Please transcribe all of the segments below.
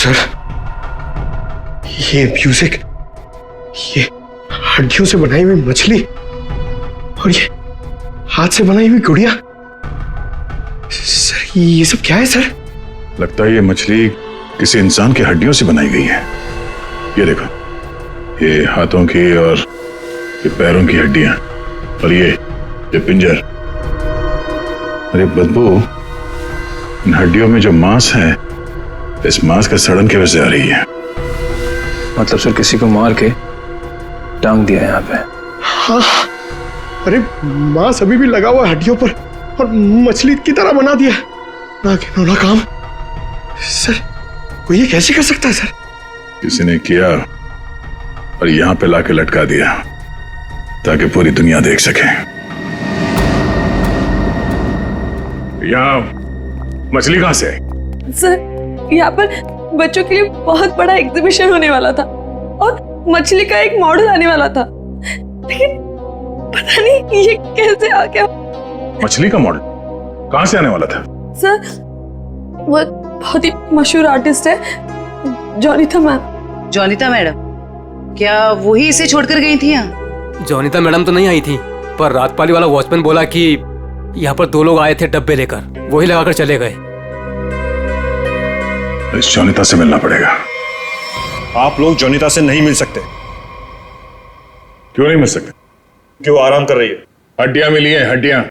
Sir, ये music, ये हड्डियों से बनाई हुई मछली और ये हाथ से बनाई हुई गुड़िया, सर ये सब क्या है सर? लगता है ये मछली किसी इंसान की हड्डियों से बनाई गई है। ये देखो, ये हाथों की और ये पैरों की हड्डियां और ये पिंजर। अरे बदबू, इन हड्डियों में जो मांस है, इस मांस का सड़न की वजह से आ रही है। मतलब सर किसी को मार के टांग दिया यहाँ पे। हाँ, अरे मांस अभी भी लगा हुआ है हड्डियों पर और मछली की तरह बना दिया। ना घिनौना काम सर, कोई ये कैसे कर सकता है सर? किसी ने किया और यहां पे लाके लटका दिया ताकि पूरी दुनिया देख सके। यहाँ मछली कहां से है? सर यहाँ पर बच्चों के लिए बहुत बड़ा एग्जीबिशन होने वाला था और मछली का एक मॉडल आने वाला था, लेकिन पता नहीं ये कैसे आ गया। मछली का मॉडल कहां से आने वाला था? सर वो बहुत ही मशहूर आर्टिस्ट है, जोनिता मैम। जोनिता मैडम, क्या वही इसे छोड़कर गई थी यहाँ? जोनिता मैडम तो नहीं आई थी, पर रात पाली वाला वॉचमैन बोला कि यहाँ पर 2 लोग आए थे डब्बे लेकर, वही लगाकर चले गए। इस जोनिता से मिलना पड़ेगा। आप लोग जोनिता से नहीं मिल सकते। क्यों नहीं मिल सकते? क्यों आराम कर रही है? हड्डियां मिली हैं, हड्डियां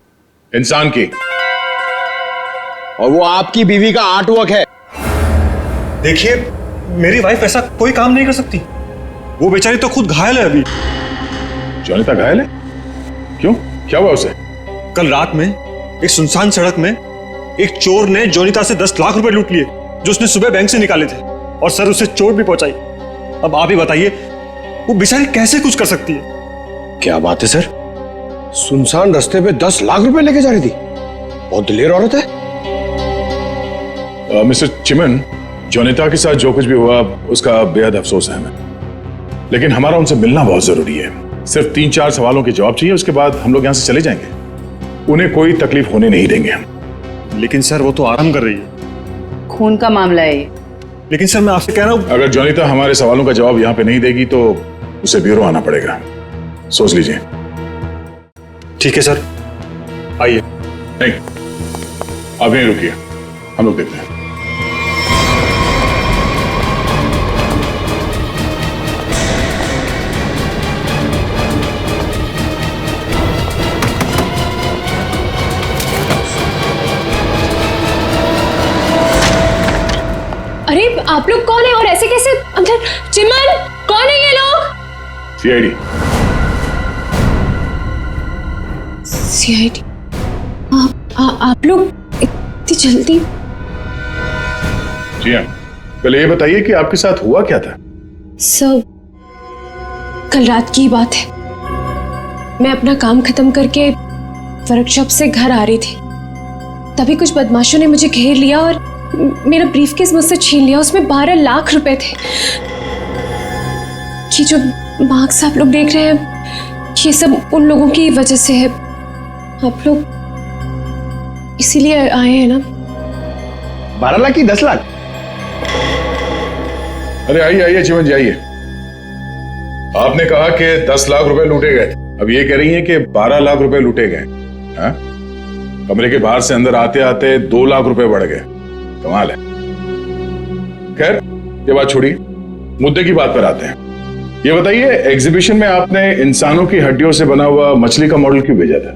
इंसान की, और वो आपकी बीवी का आर्टवर्क है। देखिए, मेरी वाइफ ऐसा कोई काम नहीं कर सकती। वो बेचारी तो खुद घायल है अभी। जोनिता घायल है? क्यों, क्या हुआ उसे? कल रात में एक सुनसान सड़क में एक चोर ने जोनिता से 10 लाख रुपए लूट लिए जो उसने सुबह बैंक से निकाले थे, और सर उसे चोट भी पहुंचाई। अब आप ही बताइए, वो बेचारी कैसे कुछ कर सकती है? क्या बात है सर, सुनसान रास्ते पे 10 लाख रुपए लेके जा रही थी? बहुत दिलेर औरत है। मिस्टर चिमन, जोनिता के साथ जो कुछ भी हुआ उसका बेहद अफसोस है हमें, लेकिन हमारा उनसे मिलना बहुत जरूरी है। सिर्फ 3-4 सवालों के जवाब चाहिए, उसके बाद हम लोग यहां से चले जाएंगे। उन्हें कोई तकलीफ होने नहीं देंगे हम। लेकिन सर वो तो आराम कर रही है। खून का मामला है ये। लेकिन सर मैं आपसे कह रहा हूं, अगर जोनिता हमारे सवालों का जवाब यहां पे नहीं देगी तो उसे ब्यूरो आना पड़ेगा। सोच लीजिए। ठीक है सर, आइए। नहीं, आप यहीं रुकिए, हम लोग देखते हैं। अरे आप लोग कौन है और ऐसे कैसे अंदर? चिमन, कौन है ये लोग? सीआईडी। सीआईडी? आप लोग इतनी जल्दी? जी हाँ, पहले ये बताइए कि आपके साथ हुआ क्या था? सब कल रात की बात है। मैं अपना काम खत्म करके वर्कशॉप से घर आ रही थी, तभी कुछ बदमाशों ने मुझे घेर लिया और मेरा ब्रीफकेस मुझसे छीन लिया। उसमें 12 लाख रुपए थे। ये जो मार्क्स आप लोग देख रहे हैं, ये सब उन लोगों की वजह से है। आप लोग इसीलिए आए हैं ना? 12 लाख की 10 लाख? अरे आइए आइए चिमन जी, आइए। आपने कहा कि 10 लाख रुपए लूटे गए, अब ये कह रही हैं कि 12 लाख रुपए लूटे गए। हाँ? कमरे के बाहर से अंदर आते आते 2 लाख रुपए बढ़ गए। कमाल है। खैर ये बात छोड़िए, मुद्दे की बात पर आते हैं। ये बताइए, एग्जीबिशन में आपने इंसानों की हड्डियों से बना हुआ मछली का मॉडल क्यों भेजा था?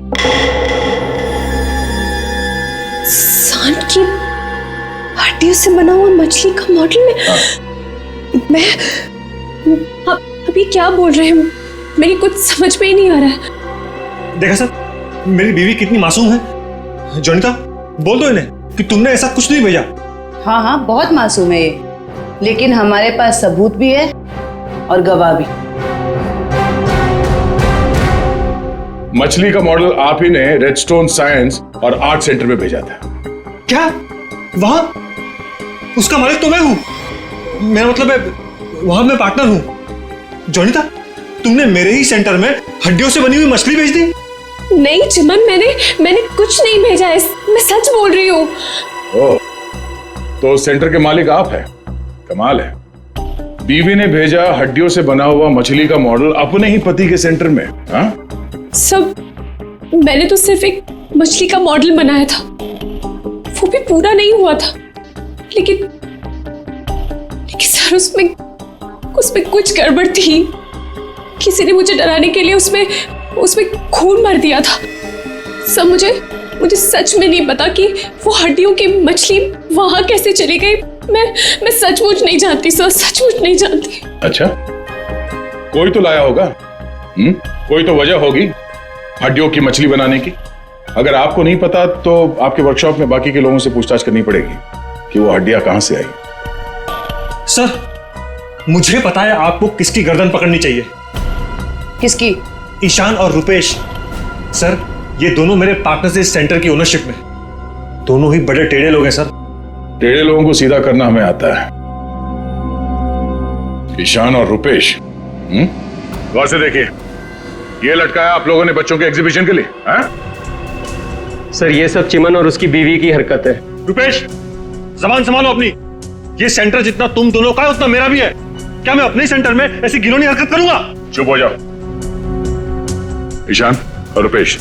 इंसान की हड्डियों से बना हुआ मछली का मॉडल में? हाँ। मैं अभी क्या बोल रहे हैं? मेरी कुछ समझ में ही नहीं आ रहा है। देखा सर, मेरी बीवी कितनी मासूम है। जोनिता, बोल दो इन्हें कि तुमने ऐसा कुछ नहीं भेजा। हाँ हाँ, बहुत मासूम है ये, लेकिन हमारे पास सबूत भी है और गवाह भी। मछली का मॉडल आप ही ने रेडस्टोन साइंस और आर्ट सेंटर में भेजा था। क्या? वहां उसका मालिक तो मैं हूं। मेरा मतलब है, वहां मैं पार्टनर हूं। जोनिता, तुमने मेरे ही सेंटर में हड्डियों से बनी हुई मछली भेज दी? नहीं चिमन, मैंने कुछ नहीं भेजा है, मैं सच बोल रही हूँ। ओह, तो सेंटर के मालिक आप हैं? कमाल है, बीवी ने भेजा हड्डियों से बना हुआ मछली का मॉडल अपने ही पति के सेंटर में। हाँ, सब मैंने तो सिर्फ एक मछली का मॉडल बनाया था, वो भी पूरा नहीं हुआ था। लेकिन सर उसमें कुछ गड़बड़ थी। किसी ने मुझे डराने के लिए उसमें खून भर दिया था। सब मुझे सच में नहीं पता कि वो हड्डियों की मछली वहां कैसे चली गई। मैं सचमुच नहीं जानती सर, सचमुच नहीं जानती। अच्छा, कोई तो लाया होगा। कोई तो वजह होगी हड्डियों की मछली बनाने की। अगर आपको नहीं पता तो आपके वर्कशॉप में बाकी के लोगों से पूछताछ करनी पड़ेगी कि वो हड्डियां कहां से आई। सर, मुझे पता है आपको किसकी गर्दन पकड़नी चाहिए। किसकी? ईशान और रुपेश। सर, ये दोनों मेरे पार्टनर्स इस सेंटर की ओनरशिप में। दोनों ही बड़े टेढ़े लोग हैं सर। टेढ़े लोगों को सीधा करना हमें आता है। ईशान और रुपेश, गौर से देखिए, ये लटकाया आप लोगों ने बच्चों के एग्जीबिशन के लिए। सर, ये सब चिमन और उसकी बीवी की हरकत है। रुपेश, जबान संभालो अपनी। ये सेंटर जितना तुम दोनों का है उतना मेरा भी है। क्या मैं अपने सेंटर में ऐसी घिनौनी हरकत करूंगा? चुप हो जाओ। ईशान और रुपेश,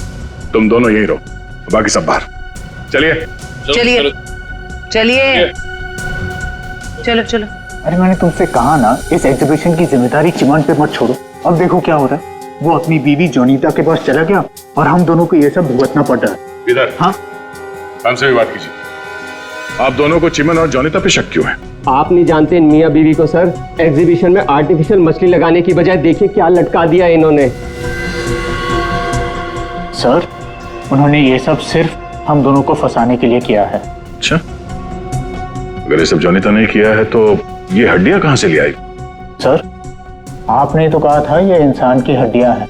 तुम दोनों यहीं रहो, बाकी सब बाहर। चलिए चलिए चलिए, चलो चलो। अरे मैंने तुमसे कहा ना, इस एग्जीबिशन की जिम्मेदारी चिमन पे मत छोड़ो। अब देखो क्या हो रहा है। वो अपनी बीवी जोनीता के पास चला गया और हम दोनों को ये सब भुगतना पड़ रहा है। इधर। हाँ, हमसे भी बात कीजिए। आप दोनों को चिमन और जोनीता पे शक क्यों है? आप नहीं जानते मियां बीवी को सर। एग्जीबिशन में आर्टिफिशियल मछली लगाने की बजाय देखिए क्या लटका दिया इन्होंने। सर, उन्होंने ये सब सिर्फ हम दोनों को फंसाने के लिए किया है। अच्छा, अगर ये सब जोनीता ने किया है तो ये हड्डियां कहां से ले आई? सर, आपने तो कहा था ये इंसान की हड्डियां हैं।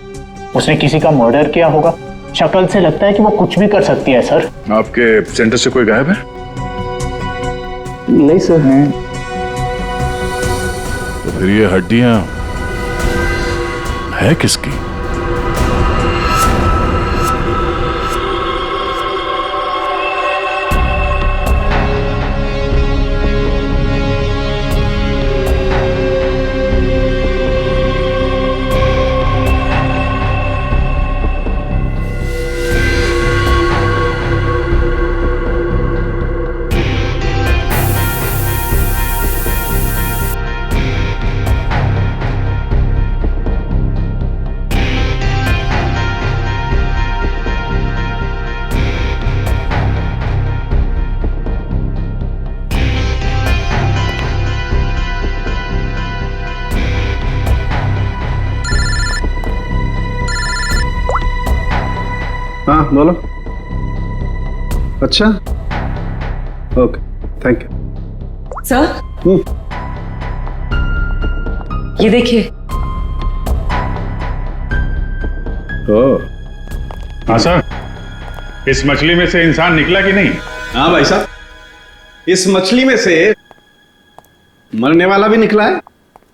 उसने किसी का मर्डर किया होगा। शक्ल से लगता है कि वो कुछ भी कर सकती है। सर, आपके सेंटर से कोई गायब है? नहीं सर। तो फिर ये हड्डियां है किसकी? हाँ बोलो। अच्छा, ओके, थैंक यू। सर, ये देखिए। हाँ सर, इस मछली में से इंसान निकला कि नहीं? हाँ भाई साहब, इस मछली में से मरने वाला भी निकला है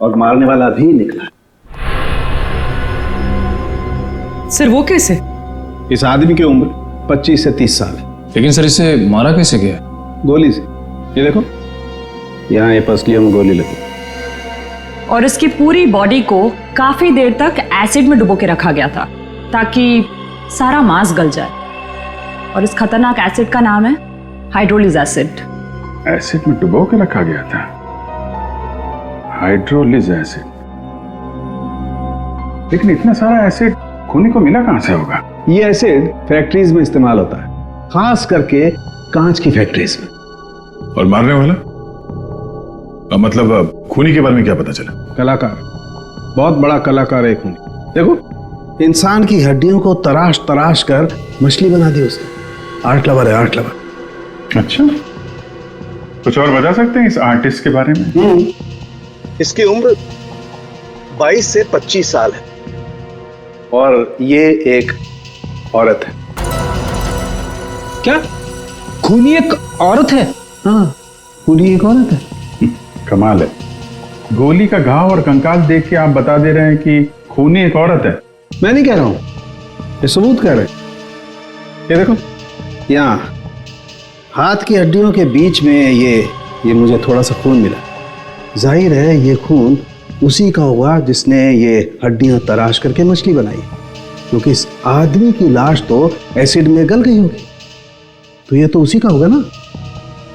और मारने वाला भी निकला है। सर, वो कैसे? इस आदमी की उम्र 25 से 30 साल है। लेकिन सर इसे मारा कैसे गया? गोली से। ये देखो, यहाँ ये पसलियों में गोली लगी। और इसकी पूरी बॉडी को काफी देर तक एसिड में डुबो के रखा गया था ताकि सारा मांस गल जाए। और इस खतरनाक एसिड का नाम है हाइड्रोलिज एसिड। एसिड में डुबो के रखा गया था? हाइड्रोलिज एसिड? लेकिन इतना सारा एसिड खूनी को मिला कहां से होगा? ये एसिड फैक्ट्रीज में इस्तेमाल होता है, खास करके कांच की फैक्ट्रीज में। और मारने वाला? मतलब खूनी के बारे में क्या पता चला? कलाकार, बहुत बड़ा कलाकार है खूनी। देखो, इंसान की हड्डियों को तराश तराश कर मछली बना दी उसने। आर्ट लवर है, आर्ट लवर। अच्छा, कुछ और बता सकते हैं इस आर्टिस्ट के बारे में? इसकी उम्र 22 से 25 साल है और ये एक औरत है। क्या खूनी एक औरत है? हाँ, खूनी एक औरत है। कमाल है, गोली का घाव और कंकाल देख के आप बता दे रहे हैं कि खूनी एक औरत है। मैं नहीं कह रहा हूं, ये सबूत कह रहे हैं। ये देखो, यहाँ हाथ की हड्डियों के बीच में ये मुझे थोड़ा सा खून मिला। जाहिर है ये खून उसी का होगा जिसने ये हड्डियां तराश करके मछली बनाई, क्योंकि इस आदमी की लाश तो एसिड में गल गई होगी, तो ये तो उसी का होगा ना।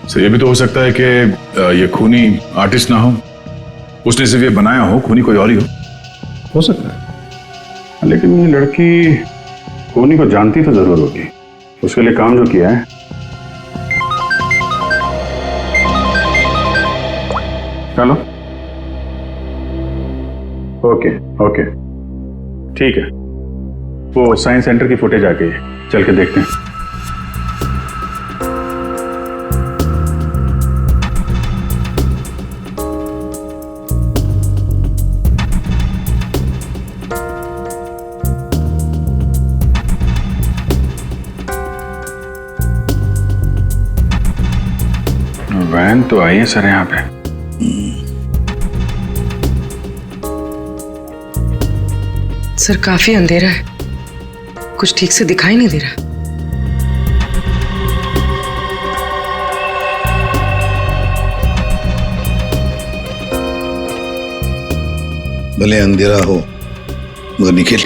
सर ये भी तो हो सकता है कि ये खूनी आर्टिस्ट ना हो, उसने सिर्फ ये बनाया हो, खूनी कोई और ही हो सकता है। लेकिन ये लड़की खूनी को जानती तो जरूर होगी, उसके लिए काम जो किया है। चलो ओके ओके ठीक है, वो साइंस सेंटर की फुटेज आ गई है, चल के देखते हैं। वैन तो आई है सर यहाँ पे। सर काफी अंधेरा है, कुछ ठीक से दिखाई नहीं दे रहा। भले अंधेरा हो मगर निखिल,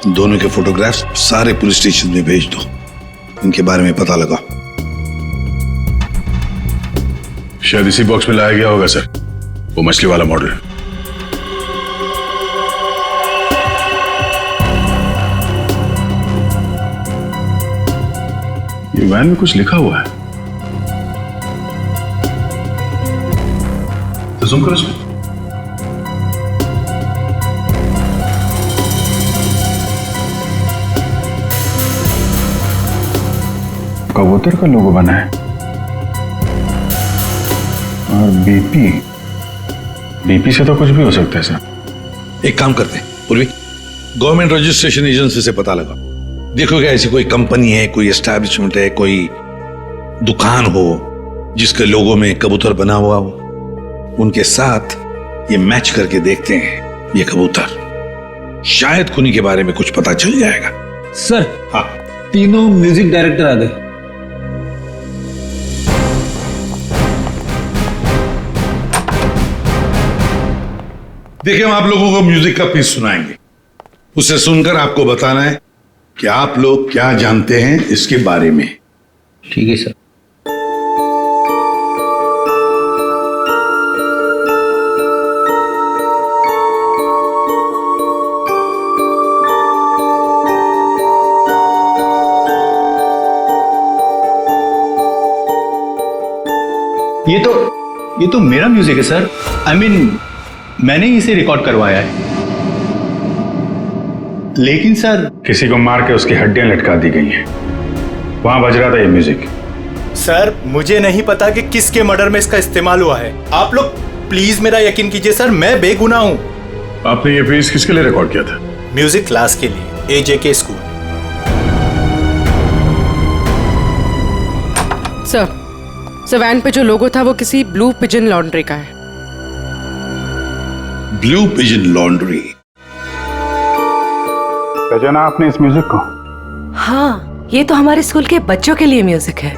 दोनों के फोटोग्राफ्स सारे पुलिस स्टेशन में भेज दो, इनके बारे में पता लगा। शायद इसी बॉक्स में लाया गया होगा सर, वो मछली वाला मॉडल। ये वैन में कुछ लिखा हुआ है, तो जूम करो इसमें। कबूतर का लोगो बना है और बीपी से तो कुछ भी हो सकता है सर। एक काम करते हैं पूर्वी, गवर्नमेंट रजिस्ट्रेशन एजेंसी से पता लगा, देखो क्या ऐसी कोई कंपनी है, कोई एस्टैब्लिशमेंट है, कोई दुकान हो जिसके लोगो में कबूतर बना हुआ हो, उनके साथ ये मैच करके देखते हैं ये कबूतर, शायद खूनी के बारे में कुछ पता चल जाएगा। सर हाँ, तीनों म्यूजिक डायरेक्टर आ गए। देखिए हम आप लोगों को म्यूजिक का पीस सुनाएंगे, उसे सुनकर आपको बताना है कि आप लोग क्या जानते हैं इसके बारे में। ठीक है सर। ये तो मेरा म्यूजिक है सर। I mean, मैंने इसे रिकॉर्ड करवाया है। लेकिन सर किसी को मार के उसकी हड्डियां लटका दी गई हैं, वहां बज रहा था ये म्यूजिक। सर मुझे नहीं पता कि किसके मर्डर में इसका इस्तेमाल हुआ है, आप लोग प्लीज मेरा यकीन कीजिए सर, मैं बेगुनाह हूं। आपने ये पीस किसके लिए रिकॉर्ड किया था? म्यूजिक क्लास के लिए, AJK स्कूल। सर वैन पे जो लोगो था वो किसी ब्लू पिजन लॉन्ड्री का है। Blue pigeon laundry? पहचाना आपने इस म्यूजिक को? हाँ, ये तो हमारे स्कूल के बच्चों के लिए म्यूजिक है,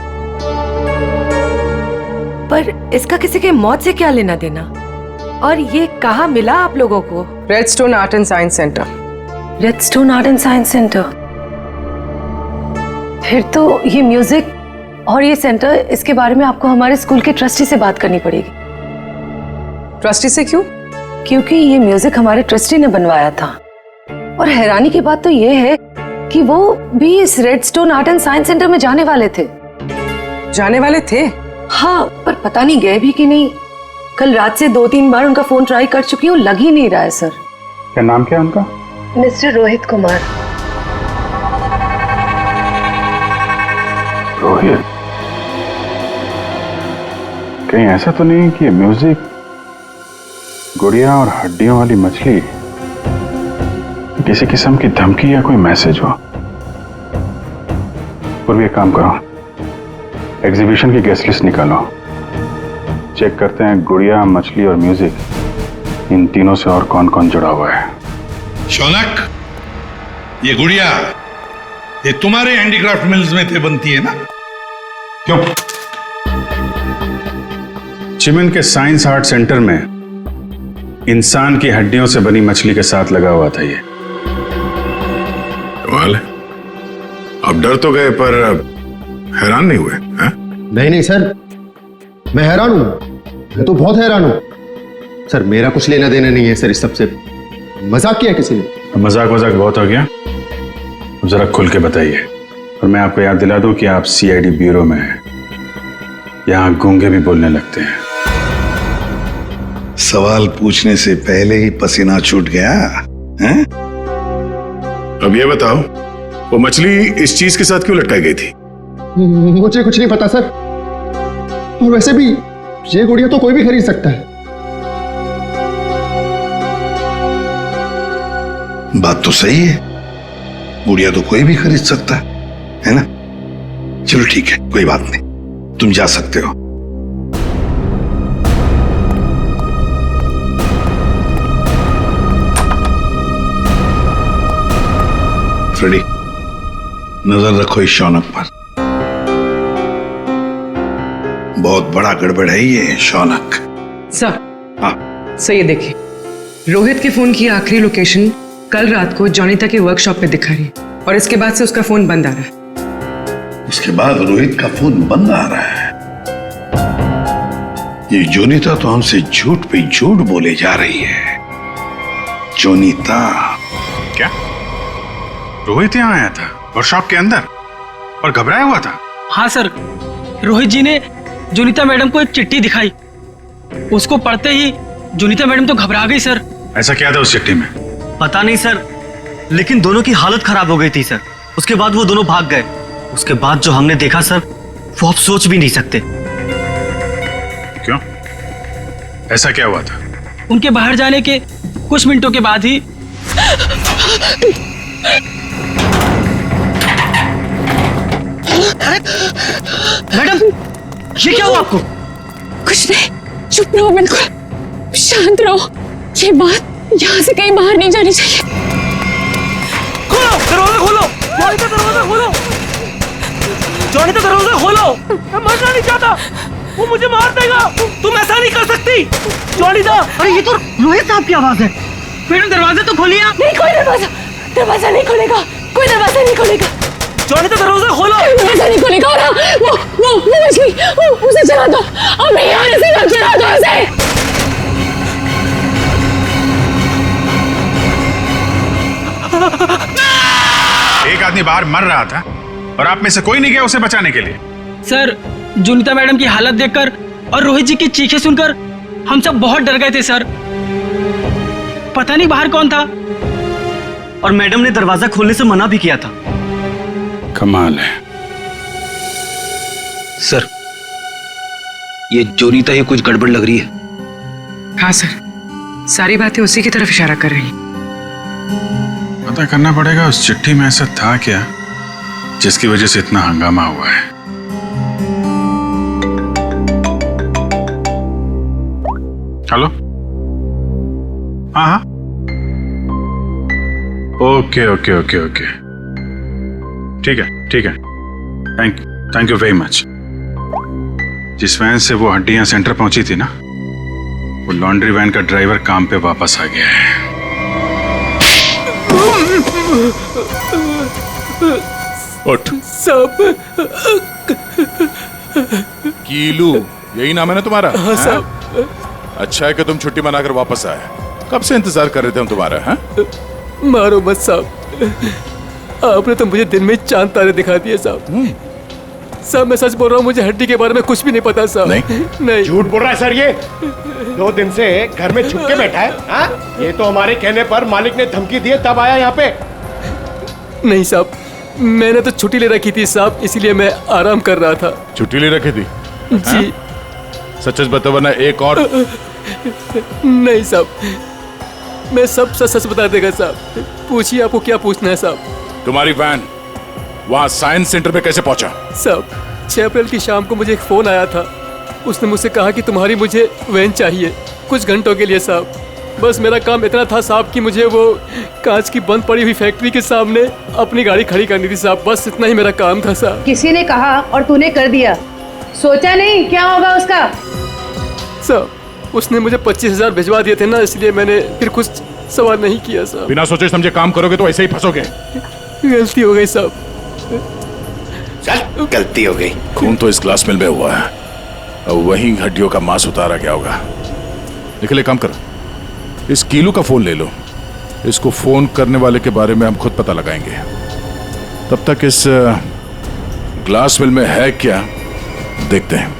पर इसका किसी के मौत से क्या लेना देना? और ये कहाँ मिला आप लोगों को? Redstone art and science centre. Redstone art and science centre? फिर तो ये म्यूजिक और ये सेंटर, इसके बारे में आपको हमारे स्कूल के ट्रस्टी से बात करनी पड़ेगी। ट्रस्टी से क्यों? क्योंकि ये म्यूजिक हमारे ट्रस्टी ने बनवाया था, और हैरानी की बात तो ये है कि वो भी इस redstone art and science centre में जाने वाले थे। जाने वाले थे? हाँ, पर पता नहीं गए भी कि नहीं। कल रात से 2-3 बार उनका फोन ट्राई कर चुकी हूँ, लग ही नहीं रहा है सर। क्या नाम क्या है उनका? मिस्टर रोहित कुमार। रोहित? कहीं ऐसा तो नहीं कि म्यूजिक गुड़िया और हड्डियों वाली मछली किसी किस्म की धमकी या कोई मैसेज हो? और भी एक काम करो, एग्जीबिशन की गेस्ट लिस्ट निकालो, चेक करते हैं गुड़िया, मछली और म्यूजिक, इन तीनों से और कौन कौन जुड़ा हुआ है। शौनक, ये गुड़िया ये तुम्हारे हैंडीक्राफ्ट मिल्स में थे बनती है ना? क्यों? चिमन के साइंस आर्ट सेंटर में इंसान की हड्डियों से बनी मछली के साथ लगा हुआ था ये। कमाल है। अब डर तो गए पर हैरान नहीं हुए हैं? नहीं नहीं सर, मैं हैरान हूं, मैं तो बहुत हैरान हूं सर। मेरा कुछ लेना देना नहीं है सर इस सबसे। मजाक किया किसी ने। मजाक बहुत हो गया, अब जरा खुल के बताइए। और मैं आपको याद दिला दूं कि आप सीआईडी ब्यूरो में हैं, यहां गूंगे भी बोलने लगते हैं। सवाल पूछने से पहले ही पसीना छूट गया हैं? अब ये बताओ, वो मछली इस चीज के साथ क्यों लटकाई गई थी? मुझे कुछ नहीं पता सर, और वैसे भी ये गुड़िया तो कोई भी खरीद सकता है। बात तो सही है, गुड़िया तो कोई भी खरीद सकता है ना? चलो ठीक है, कोई बात नहीं, तुम जा सकते हो। फ्रेडी, नजर रखो इस शौनक पर। बहुत बड़ा गड़बड़ है ये शौनक। सर, हाँ सर ये देखिए, रोहित के फोन की आखिरी लोकेशन कल रात को जॉनिता के वर्कशॉप पे दिखा रही है, और इसके बाद से उसका फोन बंद आ रहा है। उसके बाद रोहित का फोन बंद आ रहा है। ये जोनीता तो हमसे झूठ पे झूठ बोले जा रही है। जोनीता क्या? रोहित यहाँ आया था वर्कशॉप के अंदर और घबराया हुआ था? हाँ सर, रोहित जी ने जोनीता मैडम को एक चिट्ठी दिखाई, उसको पढ़ते ही जोनीता मैडम तो घबरा गई सर। ऐसा क्या था उस चिट्ठी में? पता नहीं सर, लेकिन दोनों की हालत खराब हो गई थी सर। उसके बाद वो दोनों भाग गए। उसके बाद जो हमने देखा सर, वो आप सोच भी नहीं सकते। क्यों? ऐसा क्या हुआ था? उनके बाहर जाने के कुछ मिनटों के बाद ही मैडम, ये क्या हुआ आपको? कुछ नहीं, चुप रहो, बिल्कुल शांत रहो। ये बात यहाँ से कहीं बाहर नहीं जानी चाहिए। खोलो दरवाजा, खोलो जॉनी, दरवाजा खोलो जॉनी, दरवाजा खोलो। मैं मरना नहीं चाहता, वो मुझे मार देगा। तुम ऐसा नहीं कर सकती जॉनी। अरे ये तो रोहित साहब की आवाज है। मैडम दरवाजा तो खोलिए आप। नहीं, कोई दरवाजा नहीं खुलेगा, कोई दरवाजा नहीं खुलेगा। जॉनी दरवाजा खोलो। दरवाजा नहीं खुलेगा। और वो मछली, उसे चला दो, अब नहीं आने से मत चला दो उसे। एक आदमी बाहर मर रहा था और आप में से कोई नहीं गया उसे बचाने के लिए? सर, जोनीता मैडम की हालत देखकर और रोहित जी की चीखें सुनकर हम सब बहुत डर गए थे सर। पता नहीं बाहर कौन था, और मैडम ने दरवाजा खोलने से मना भी किया था। कमाल है सर, ये जोनीता ही कुछ गड़बड़ लग रही है। हाँ सर, सारी बातें उसी की तरफ इशारा कर रही हैं। पता करना पड़ेगा उस चिट्ठी में ऐसा था क्या जिसकी वजह से इतना हंगामा हुआ है। हेलो, हाँ हाँ, ओके ओके ओके ओके, ठीक है, थैंक यू वेरी मच। जिस वैन से वो हड्डियां सेंटर पहुंची थी ना, वो लॉन्ड्री वैन का ड्राइवर काम पे वापस आ गया है। उठ। सब कीलू, यही नाम है ना तुम्हारा? हाँ साहब। अच्छा है कि तुम छुट्टी मनाकर वापस आए। कब से इंतजार कर रहे थे हम तुम्हारा। हाँ? मारो मत साहब, आपने तो मुझे दिन में चांद तारे दिखा दिए साहब। साहब मैं सच बोल रहा हूँ, मुझे हड्डी के बारे में कुछ भी नहीं पता साहब। नहीं झूठ बोल रहा है सर। ये 2 दिन से घर में छुप के बैठा है। हाँ? ये तो हमारे कहने पर मालिक ने धमकी दी तब आया यहाँ पे। नहीं साहब, मैंने तो छुट्टी ले रखी थी साहब, इसलिए मैं आराम कर रहा था। छुट्टी ले रखी थी? जी। सच बता, वरना एक और। नहीं साहब, मैं सब सच बता देगा साहब। पूछिए, आपको क्या पूछना है साहब? तुम्हारी वैन वहाँ साइंस सेंटर में कैसे पहुंचा? साहब 6 अप्रैल की शाम को मुझे एक फोन आया था। उसने मुझसे कहा कि तुम्हारी मुझे वैन चाहिए कुछ घंटों के लिए साहब। बस मेरा काम इतना था साहब कि मुझे वो कांच की बंद पड़ी हुई फैक्ट्री के सामने अपनी गाड़ी खड़ी करनी थी साहब। बस इतना ही मेरा काम था साहब। किसी ने कहा और तूने कर दिया, सोचा नहीं क्या होगा उसका? साहब उसने मुझे 25,000 भिजवा दिए थे ना, इसलिए मैंने फिर कुछ सवाल नहीं किया साहब। बिना सोचे समझे काम करोगे तो ऐसे ही फंसोगे। गलती हो गई साहब। चल, गलती हो गई। खून तो इस ग्लास मिल में हुआ है, अब वहीं हड्डियों का मांस उतारा गया होगा। निकले, काम करो, इस कीलू का फोन ले लो, इसको फोन करने वाले के बारे में हम खुद पता लगाएंगे। तब तक इस ग्लास मिल में है क्या देखते हैं।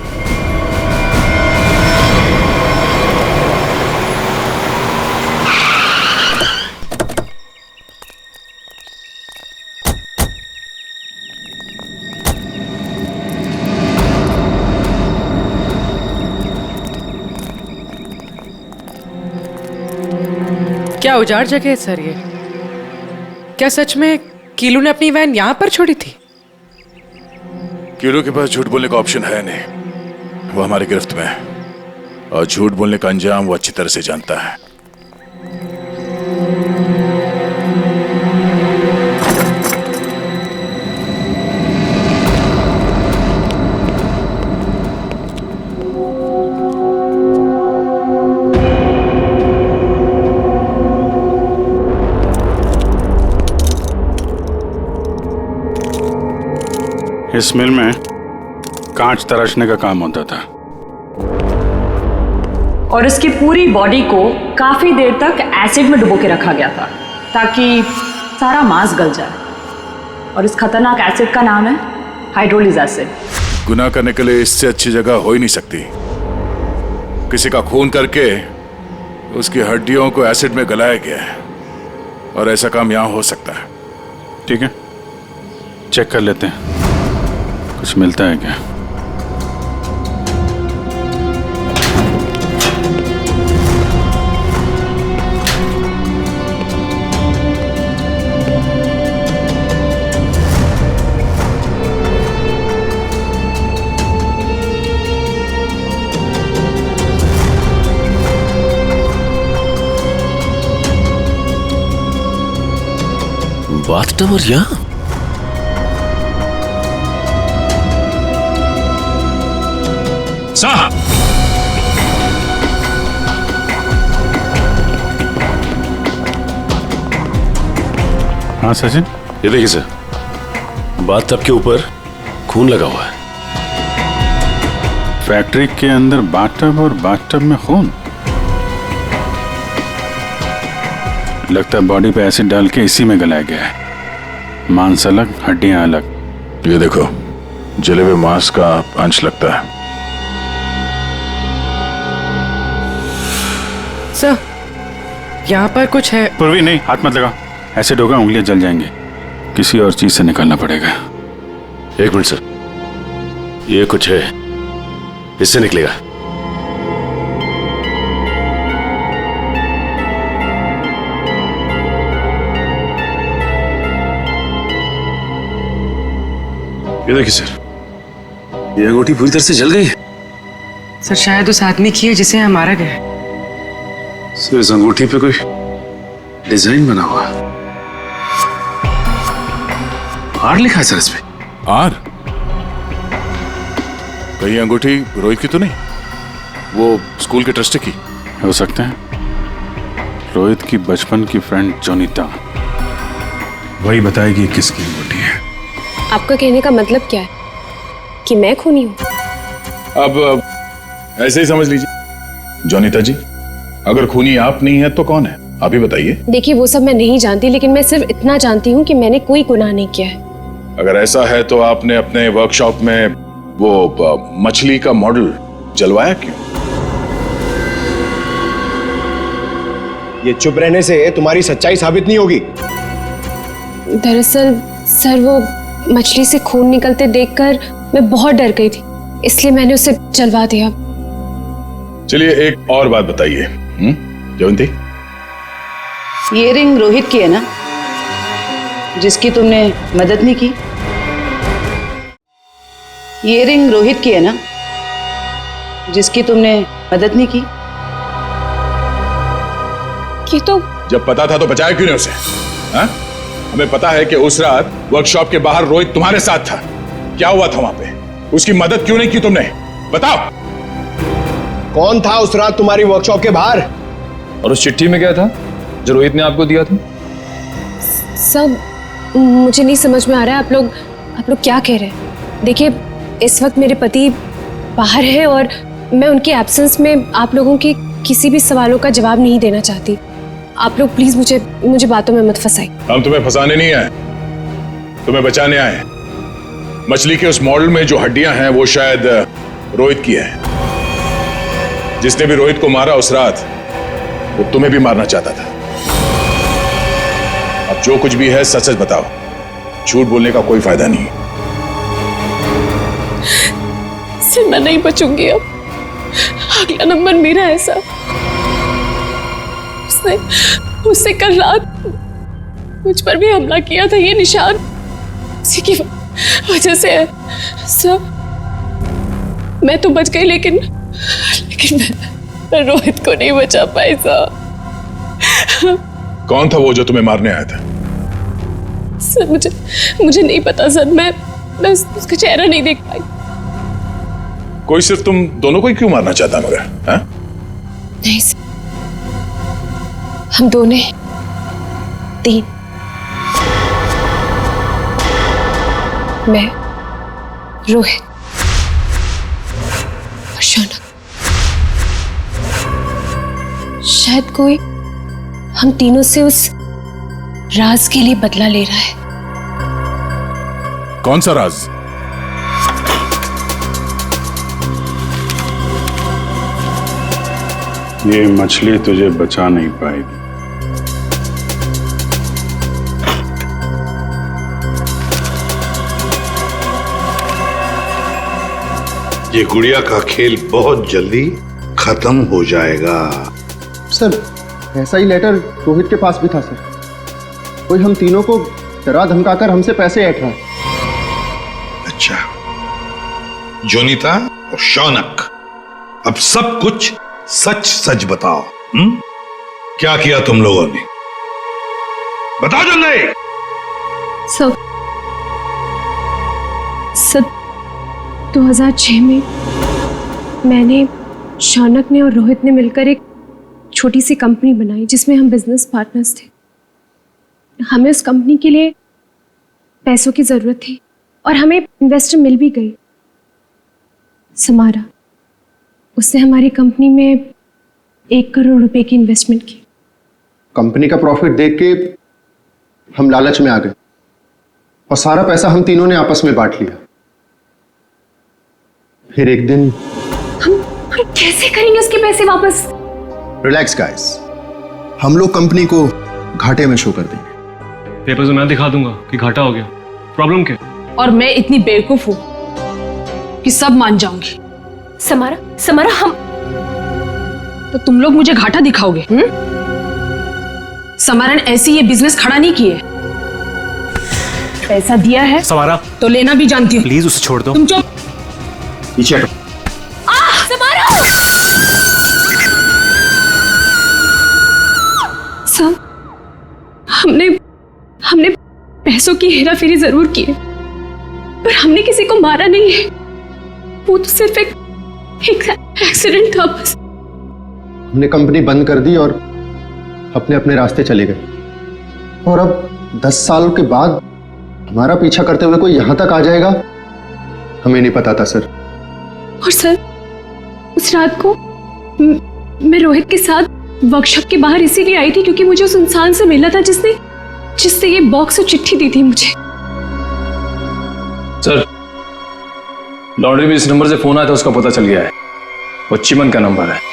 क्या उजाड़ जगह है सर ये? क्या सच में कीलू ने अपनी वैन यहाँ पर छोड़ी थी? कीलू के पास झूठ बोलने का ऑप्शन है नहीं, वो हमारी गिरफ्त में है और झूठ बोलने का अंजाम वो अच्छी तरह से जानता है। इस मिल में कांच तराशने का काम होता था और इसकी पूरी बॉडी को काफी देर तक एसिड में डुबो के रखा गया था ताकि सारा मांस गल जाए। और इस खतरनाक एसिड का नाम है हाइड्रोलिक एसिड। गुनाह करने के लिए इससे अच्छी जगह हो ही नहीं सकती। किसी का खून करके उसकी हड्डियों को एसिड में गलाया गया है और ऐसा काम यहां हो सकता है। ठीक है, चेक कर लेते हैं कुछ मिलता है क्या। बाथटब और यहाँ साहब, हाँ सचिन, ये देखिए सर, बाथटब के ऊपर खून लगा हुआ है। फैक्ट्री के अंदर बाथटब और बाथटब में खून। लगता है बॉडी पे एसिड डाल के इसी में गलाया गया है। मांस अलग, हड्डियां अलग। ये देखो, जले हुए मांस का अंश लगता है। सर, यहाँ पर कुछ है। पूर्वी नहीं, हाथ मत लगा, एसिड होगा, उंगलियां जल जाएंगे। किसी और चीज से निकालना पड़ेगा। एक मिनट सर, ये कुछ है, इससे निकलेगा। ये देखिए सर, ये अंगूठी पूरी तरह से जल गई है। सर शायद उस आदमी की है जिसे मारा गया है। सर इस अंगूठी पे कोई डिजाइन बना हुआ, आर लिखा है सर इस पे। आर? कहीं अंगूठी रोहित की तो नहीं? वो स्कूल के ट्रस्टी की हो सकता है। रोहित की बचपन की फ्रेंड जोनीता, वही बताएगी किसकी अंगूठी है। आपका कहने का मतलब क्या है कि मैं खूनी हूँ? अब ऐसे ही समझ लीजिए। जोनीता जी, अगर खूनी आप नहीं है तो कौन है, आप ही बताइए। देखिए वो सब मैं नहीं जानती, लेकिन मैं सिर्फ इतना जानती हूँ कि मैंने कोई गुनाह नहीं किया है। अगर ऐसा है तो आपने अपने वर्कशॉप में वो मछली का मॉडल जलवाया क्यों? ये चुप रहने से तुम्हारी सच्चाई साबित नहीं होगी। दरअसल सर, वो मछली से खून निकलते देखकर मैं बहुत डर गई थी, इसलिए मैंने उसे जलवा दिया। चलिए एक और बात बताइए जयंती, ये रिंग रोहित की है ना, जिसकी तुमने मदद नहीं की? ये रिंग रोहित की है ना, जिसकी तुमने मदद नहीं की? ये तो जब पता था तो बचाया क्यों नहीं उसे? हा? हमें पता है कि उस रात वर्कशॉप के बाहर रोहित तुम्हारे साथ था। क्या हुआ था वहां पे? उसकी मदद क्यों नहीं की तुमने? बताओ। कौन था उस रात तुम्हारी वर्कशॉप के बाहर? और उस चिट्ठी में क्या था जो रोहित ने आपको दिया था? सब मुझे नहीं समझ में आ रहा है। आप लोग क्या कह रहे हैं? देखिए, इस वक्त मेरे पति बाहर है और मैं उनके एब्सेंस में आप लोगों के किसी भी सवालों का जवाब नहीं देना चाहती। आप लोग प्लीज मुझे बातों में मत फंसाइए। हम तुम्हें फंसाने नहीं आए, तुम्हें बचाने आए हैं। मछली के उस मॉडल में जो हड्डियां हैं वो शायद रोहित की है। जिसने भी रोहित को मारा उस रात वो तुम्हें भी मारना चाहता था। अब जो कुछ भी है सच सच बताओ, झूठ बोलने का कोई फायदा नहीं। सर, मैं नहीं बचूंगी अब। अगला नंबर मेरा है सर। उसने कल रात मुझ पर भी हमला किया था। ये निशान उसी की वजह से है सर। मैं तो बच गई लेकिन मैं रोहित को नहीं बचा पाई सर। कौन था वो जो तुम्हें मारने आया था? सर मुझे नहीं पता सर। मैं उसका चेहरा नहीं देख पाई। कोई सिर्फ तुम दोनों को ही क्यों मारना चाहता मगर? हाँ? नहीं सर, हम दोनों 3, मैं, रोहित और शौनक। शायद कोई हम तीनों से उस राज के लिए बदला ले रहा है। कौन सा राज? ये मछली तुझे बचा नहीं पाएगी। ये गुड़िया का खेल बहुत जल्दी खत्म हो जाएगा। सर, ऐसा ही लेटर रोहित के पास भी था सर। कोई हम तीनों को डरा धमकाकर हमसे पैसे ऐंठ रहा है। अच्छा, जोनीता और शौनक, अब सब कुछ सच सच बताओ। क्या किया तुम लोगों ने? बताओ जल्दी। सब 2006 में मैंने, शौनक ने और रोहित ने मिलकर एक छोटी सी कंपनी बनाई जिसमें हम बिजनेस पार्टनर्स थे। हमें उस कंपनी के लिए पैसों की जरूरत थी और हमें इन्वेस्टर मिल भी गई, समारा। उसने हमारी कंपनी में 1 करोड़ रुपए की इन्वेस्टमेंट की। कंपनी का प्रॉफिट देख के हम लालच में आ गए और सारा पैसा हम तीनों ने आपस में बांट लिया। फिर एक दिन हम कैसे करेंगे उसके पैसे वापस? रिलैक्स गाइस, हम लोग कंपनी को घाटे में शो कर देंगे। पेपर से मैं दिखा दूंगा कि घाटा हो गया। प्रॉब्लम क्या? और मैं इतनी बेवकूफ हूं कि सब मान जाऊंगी। समारा हम तो तुम लोग मुझे घाटा दिखाओगे? समारा ने ऐसी ये बिजनेस खड़ा नहीं किए। पैसा दिया है समारा तो लेना भी जानती हूँ। प्लीज उसे छोड़ दो। तुम चुप। पीछे हटो। सब हमने पैसों की हेराफेरी जरूर की है, पर हमने किसी को मारा नहीं है। वो तो सिर्फ एक एक्सीडेंट था बस। हमने कंपनी बंद कर दी और अपने अपने रास्ते चले गए। और अब 10 साल के बाद हमारा पीछा करते हुए कोई यहां तक आ जाएगा, हमें नहीं पता था सर। और सर, उस रात को मैं रोहित के साथ वर्कशॉप के बाहर इसीलिए आई थी क्योंकि मुझे उस इंसान से मिला था जिससे ये बॉक्स और चिट्ठी दी थी मुझे। सर, लॉन्ड्री में इस नंबर से फोन आया था, उसका पता चल गया है। वो चिमन का नंबर है।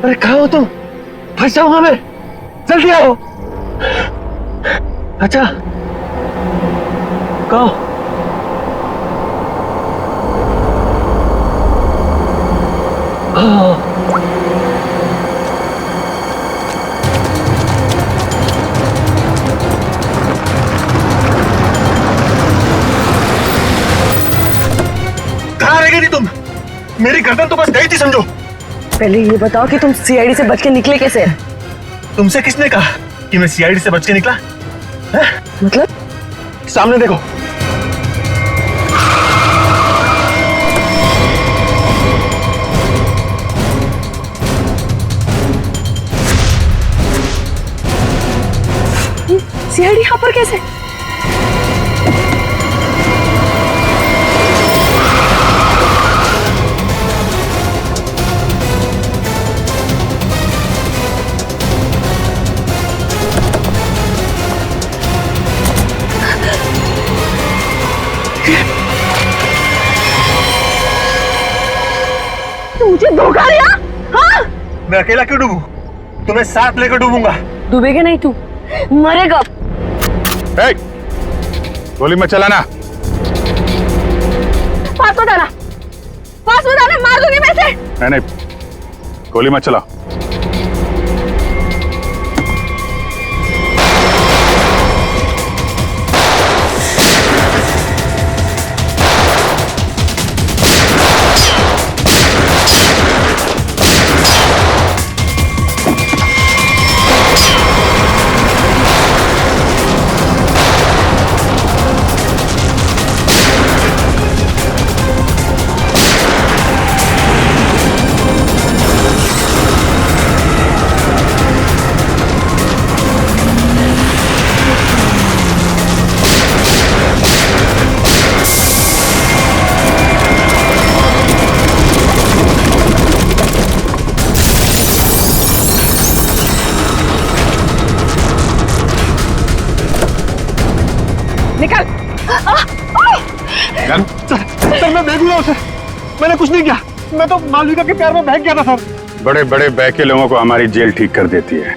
अरे कहाँ हो तुम? फंस जाऊंगा मैं, जल्दी आओ। अच्छा, कहो। गई थी तुम? मेरी गर्दन तो बस गई थी समझो। पहले ये बताओ कि तुम सीआईडी से बच के निकले कैसे? तुमसे किसने कहा कि मैं सीआईडी से बच के निकला? मतलब? सामने देखो। सीआईडी यहाँ पर कैसे? मुझे धोखा दिया? हाँ? मैं अकेला क्यों डूबूं? तुम्हें साथ लेकर डूबूंगा। डूबेगा नहीं तू, मरेगा। गोली मत चलाना। पास मत आना, मार दूंगी मैं इसे। नहीं, गोली मत चलाओ। निकल। सर मैं देखूंगा उसे। मैंने कुछ नहीं किया। मैं तो मालविका के प्यार में बहक गया था सर। बड़े बड़े बहके लोगों को हमारी जेल ठीक कर देती है,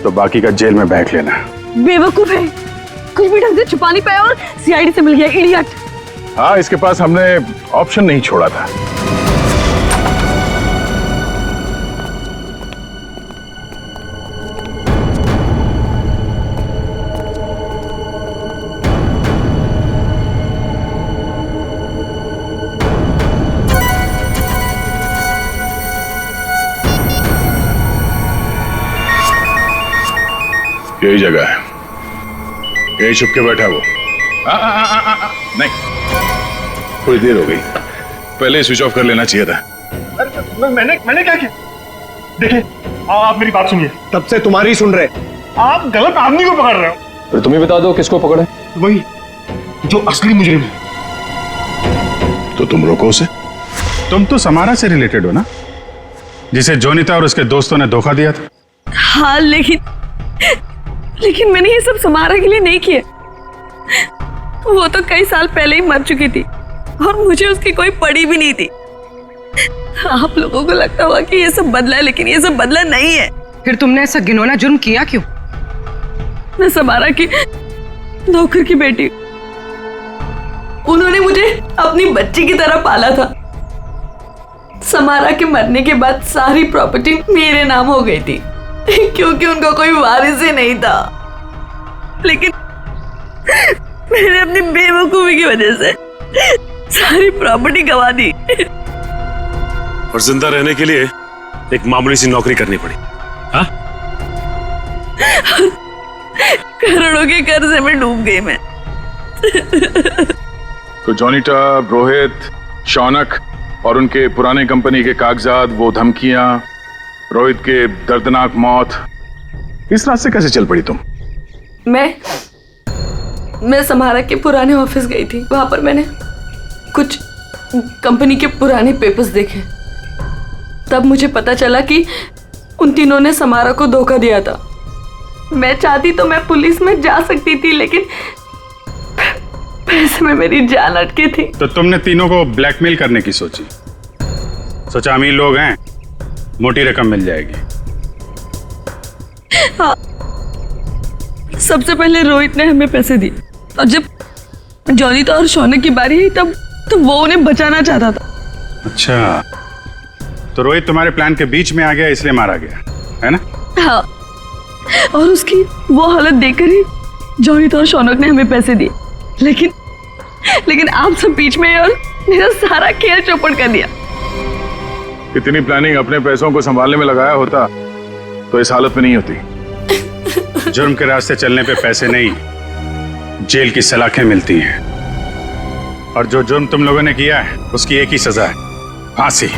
तो बाकी का जेल में बहक लेना। बेवकूफ है, कुछ भी ढंग से छुपा नहीं पाया और सीआईडी से मिल गया, इडियट। हाँ, इसके पास हमने ऑप्शन नहीं छोड़ा था। यही जगह है, यही छुप के बैठा वो। नहीं, थोड़ी देर हो गई, पहले स्विच ऑफ कर लेना चाहिए था। मैंने क्या किया? देखिए, आप मेरी बात सुनिए। तब से तुम्हारी सुन रहे। आप गलत आदमी को पकड़ रहे हो। फिर तुम ही बता दो किसको पकड़े। वही जो असली मुजरिम है। तो तुम रोको उसे। तुम तो समारा से रिलेटेड हो ना, जिसे जोनीता और उसके दोस्तों ने धोखा दिया था। हाँ, लेकिन मैंने ये सब समारा के लिए नहीं किया। वो तो कई साल पहले ही मर चुकी थी और मुझे उसकी कोई पड़ी भी नहीं थी। आप लोगों को लगता होगा कि ये सब बदला है, लेकिन ये सब बदला नहीं है। फिर तुमने ऐसा घिनौना जुर्म किया क्यों? मैं समारा की नौकर की बेटी, उन्होंने मुझे अपनी बच्ची की तरह पाला था। समारा के मरने के बाद सारी प्रॉपर्टी मेरे नाम हो गई थी क्योंकि उनका कोई वारिस ही नहीं था। लेकिन मैंने अपनी बेवकूफी की वजह से सारी प्रॉपर्टी गंवा दी और जिंदा रहने के लिए एक मामूली सी नौकरी करनी पड़ी। हाँ? करोड़ों के कर्जे में डूब गई मैं। तो जोनीटा, रोहित, शौनक और उनके पुराने कंपनी के कागजात, वो धमकियां, रोहित के दर्दनाक मौत, इस रास्ते कैसे चल पड़ी तुम? मैं समारा के पुराने ऑफिस गई थी। वहां पर मैंने कुछ कंपनी के पुराने पेपर्स देखे। तब मुझे पता चला कि उन तीनों ने समारा को धोखा दिया था। मैं चाहती तो मैं पुलिस में जा सकती थी, लेकिन पैसे में मेरी जान अटकी थी। तो तुमने तीनों को ब्लैकमेल करने की सोची? सोचा अमीर लोग हैं, मोटी रकम मिल जाएगी। हाँ, सबसे पहले रोहित ने हमें पैसे दिए और जब जोनीता और शौनक की बारी आई तब वो उन्हें बचाना चाहता था। अच्छा, तो रोहित तुम्हारे प्लान के बीच में आ गया, इसलिए मारा गया, है ना? हाँ, और उसकी वो हालत देखकर ही जोनीता और शौनक ने हमें पैसे दिए। लेकिन आप सब बीच में और मेरा सारा खेल चौपट कर दिया। इतनी प्लानिंग अपने पैसों को संभालने में लगाया होता तो इस हालत में नहीं होती। जुर्म के रास्ते चलने पे पैसे नहीं, जेल की सलाखें मिलती हैं। और जो जुर्म तुम लोगों ने किया है उसकी एक ही सजा है, फांसी।